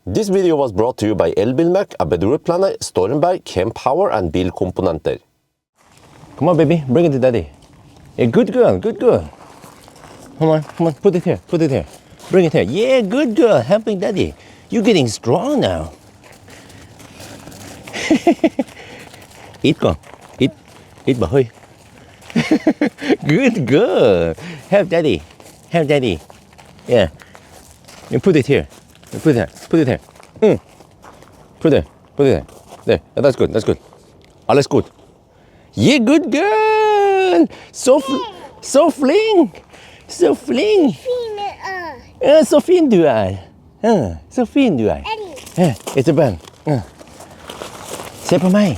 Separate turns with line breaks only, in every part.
This video was brought to you by Elbilmek, ABRP, Stormberg, Kempower and bilkomponenter. Come on, baby, bring it to daddy. Yeah, good girl, good girl. Come on, put it here, Bring it here. Yeah, good girl, helping daddy. You're getting strong now. Eat, go. Eat, boy. Good girl. Help daddy. Yeah. You put it here. Put it here. Put it there. There. That's good. Alles gut. Yeah, good girl. So flink. Så fin du er. Så fin du er. Etterpå. Se på meg.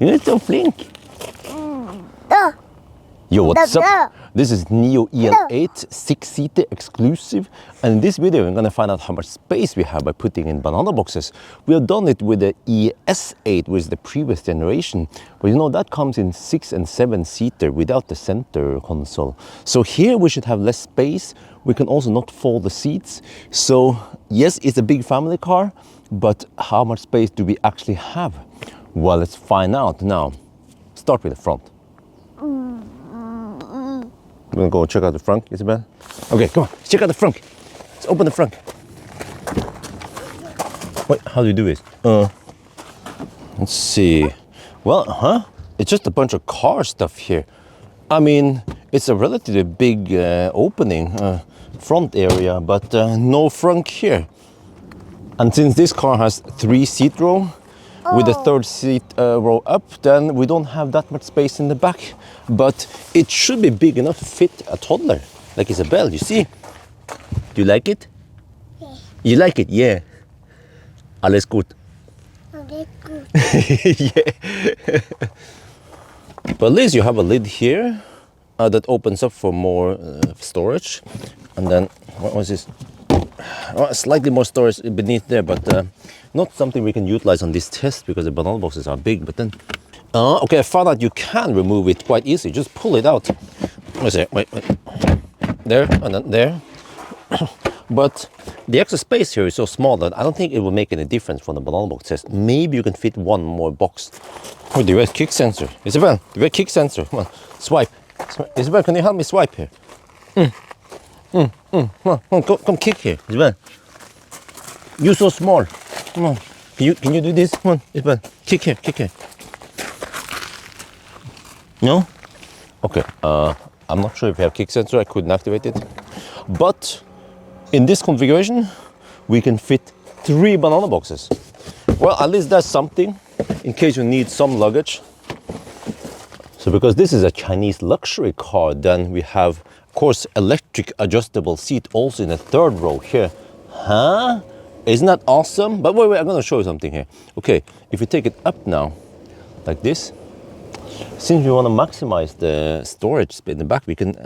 Du er så flink. Yo, what's up? This is Nio EL8 6-seater exclusive, and in this video we're gonna find out how much space we have by putting in banana boxes. We have done it with the ES8, which is the previous generation, but you know that comes in 6- and 7-seater without the center console. So here we should have less space. We can also not fold the seats. So yes, it's a big family car, but how much space do we actually have? Well, let's find out now. Start with the front. I'm gonna go check out the front, Isabel. Okay, come on, check out the front. Let's open the front. Wait, how do you do it? Let's see. Well, it's just a bunch of car stuff here. I mean, it's a relatively big opening, front area, but no front here. And since this car has 3-seat row, with the 3rd seat row up, then we don't have that much space in the back. But it should be big enough to fit a toddler, like Isabel, you see. Do you like it? Yeah. You like it? Yeah. Alles gut. Yeah. But at least you have a lid here that opens up for more storage. And then, what was this? Well, slightly more storage beneath there, but not something we can utilize on this test because the banana boxes are big. But then, okay, I found out you can remove it quite easily. Just pull it out. Wait. There, and then there. But the extra space here is so small that I don't think it will make any difference from the banana box test. Maybe you can fit one more box. Oh, do you have kick sensor? Isabel, do you have kick sensor? Come on, swipe. Isabel, can you help me swipe here? Come kick here, Isabel. You're so small. Come on. Can you do this? Come on, Isabel. Kick here. No? Okay. I'm not sure if you have kick sensor. I couldn't activate it. But in this configuration, we can fit 3 banana boxes. Well, at least that's something in case you need some luggage. So because this is a Chinese luxury car, then we have, of course, electric adjustable seat also in the 3rd row here. Isn't that awesome? But wait, I'm gonna show you something here. Okay, if you take it up now, like this, since we want to maximize the storage in the back, we can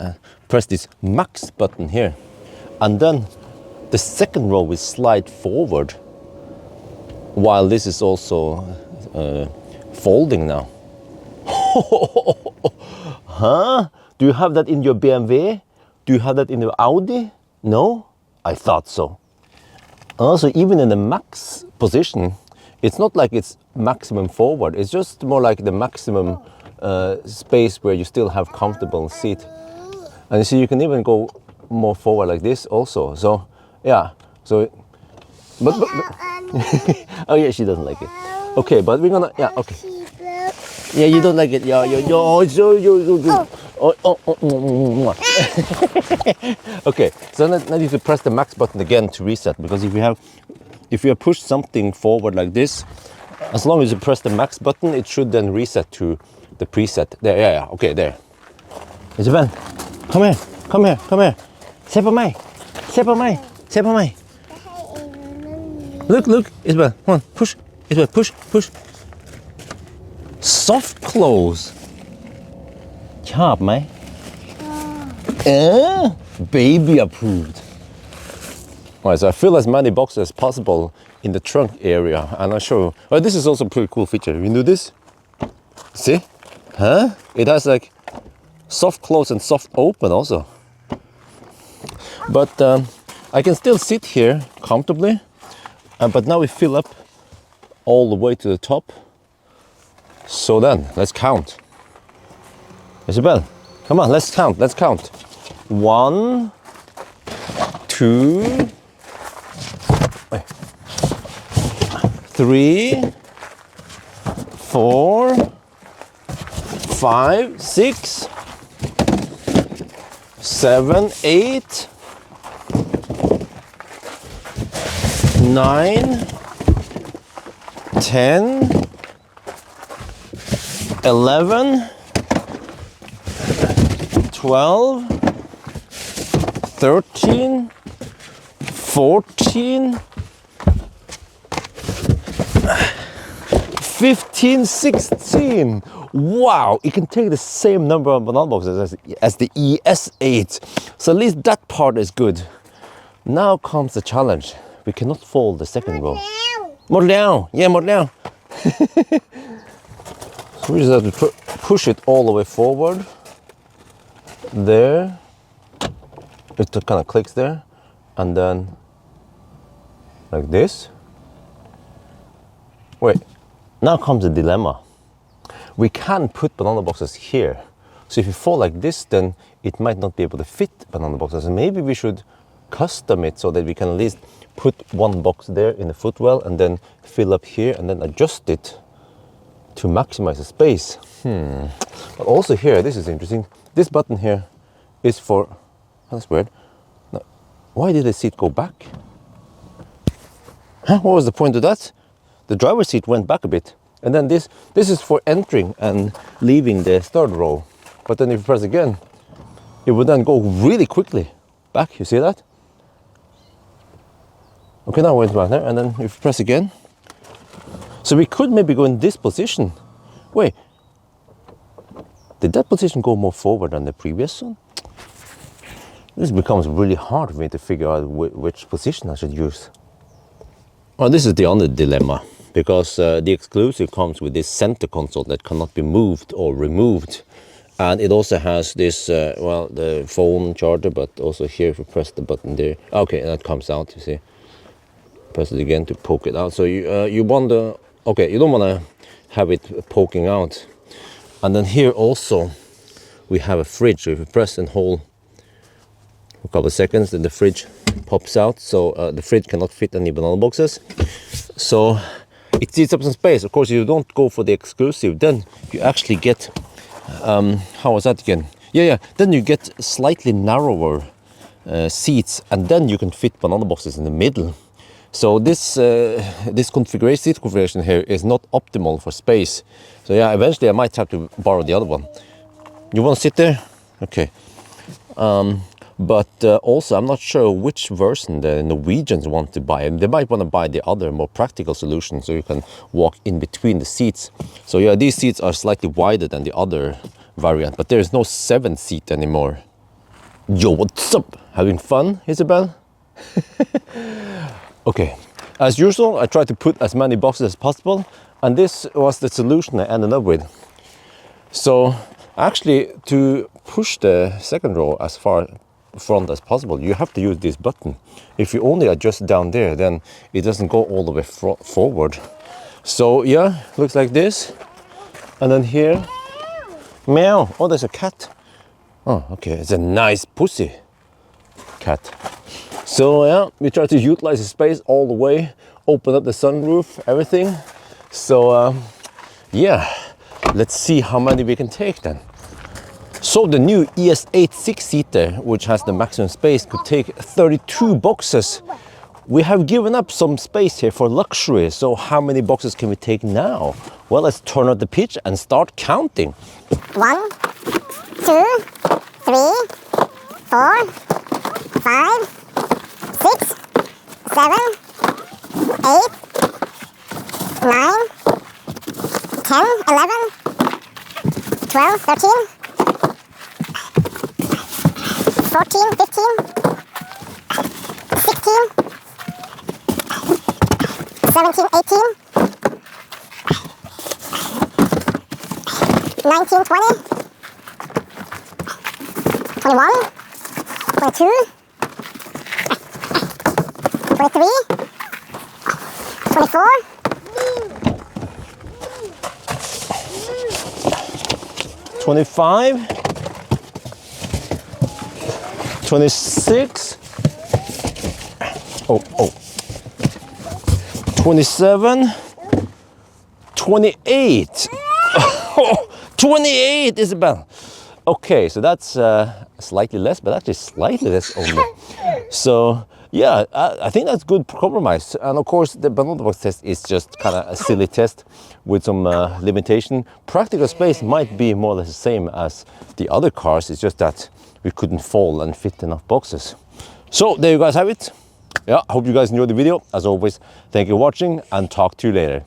press this max button here. And then the 2nd row will slide forward, while this is also folding now. Do you have that in your BMW? Do you have that in your Audi? No? I thought so. Also, even in the max position, it's not like it's maximum forward. It's just more like the maximum space where you still have comfortable seat. And you see, you can even go more forward like this also. So, yeah. So, but oh yeah, she doesn't like it. Okay, but we're gonna, yeah, okay. Yeah, you don't like it. Yeah. Okay, so now you have press the max button again to reset, because if you have pushed something forward like this, as long as you press the max button, it should then reset to the preset. There, yeah, okay, there. Isabel, come here. Se på mig. Look, Isabel, come on, push. Isabel, push. Soft close. Kjap meg. Baby approved. Alright, so I fill as many boxes as possible in the trunk area, and I'll show you. Oh, this is also a pretty cool feature. You do this. See? It has like soft close and soft open also. But I can still sit here comfortably, but now we fill up all the way to the top. So then, let's count. Isabel, come on, let's count, let's count. 1, 2, 3, 4, 5, 6, 7, 8, 9, 10, 11, 12, 13, 14, 15, 16. Wow, it can take the same number of banana boxes as the ES8. So at least that part is good. Now comes the challenge. We cannot fold the second row. Một leo. Yeah, một leo. So we just have to push it all the way forward. There. It kind of clicks there. And then like this. Wait, now comes the dilemma. We can put banana boxes here. So if you fall like this, then it might not be able to fit banana boxes. And maybe we should custom it so that we can at least put one box there in the footwell and then fill up here and then adjust it to maximize the space. But also here, this is interesting. This button here is for, that's weird. Now, why did the seat go back? Huh? What was the point of that? The driver's seat went back a bit. And then this is for entering and leaving the third row. But then if you press again, it would then go really quickly back. You see that? Okay, now it went back there. And then if you press again. So we could maybe go in this position. Wait, did that position go more forward than the previous one? This becomes really hard for me to figure out which position I should use. Well, this is the other dilemma. Because the exclusive comes with this center console that cannot be moved or removed. And it also has this, well, the phone charger, but also here if you press the button there. Okay, that comes out, you see. Press it again to poke it out. So you want the, okay, you don't want to have it poking out. And then here also we have a fridge. So if you press and hold for a couple of seconds, then the fridge pops out. So the fridge cannot fit any banana boxes. So it eats up some space. Of course, you don't go for the exclusive, then you actually get, how was that again? Yeah, then you get slightly narrower seats, and then you can fit banana boxes in the middle. So this seat configuration here is not optimal for space. So yeah, eventually I might have to borrow the other one. You want to sit there? Okay. But also, I'm not sure which version the Norwegians want to buy. They might want to buy the other, more practical solution, so you can walk in between the seats. So yeah, these seats are slightly wider than the other variant, but there is no 7 seat anymore. Yo, what's up? Having fun, Isabel? Okay, as usual, I tried to put as many boxes as possible, and this was the solution I ended up with. So actually, to push the second row as far front as possible, you have to use this button. If you only adjust down there, then it doesn't go all the way forward. So yeah, looks like this. And then here, meow. Oh, there's a cat. Oh, okay, it's a nice pussy cat. So yeah, we try to utilize the space all the way, open up the sunroof, everything. So yeah, let's see how many we can take then. So the new ES8 6-seater, which has the maximum space, could take 32 boxes. We have given up some space here for luxury, so how many boxes can we take now? Well, let's turn up the pitch and start counting.
1, 2, 3, 4, 5, 6, 7, 8, 9, 10, 11, 12, 13, 14, 15, 16, 17, 18, 19, 20, 21, 22, 23, 24,
25, 26, 27, 28. 28, Isabel. Okay, so that's slightly less, but actually slightly less only. So yeah, I think that's good compromise. And of course, the banana box test is just kind of a silly test with some limitation. Practical space might be more or less the same as the other cars. It's just that we couldn't fold and fit enough boxes. So there you guys have it. Yeah, I hope you guys enjoyed the video. As always, thank you for watching and talk to you later.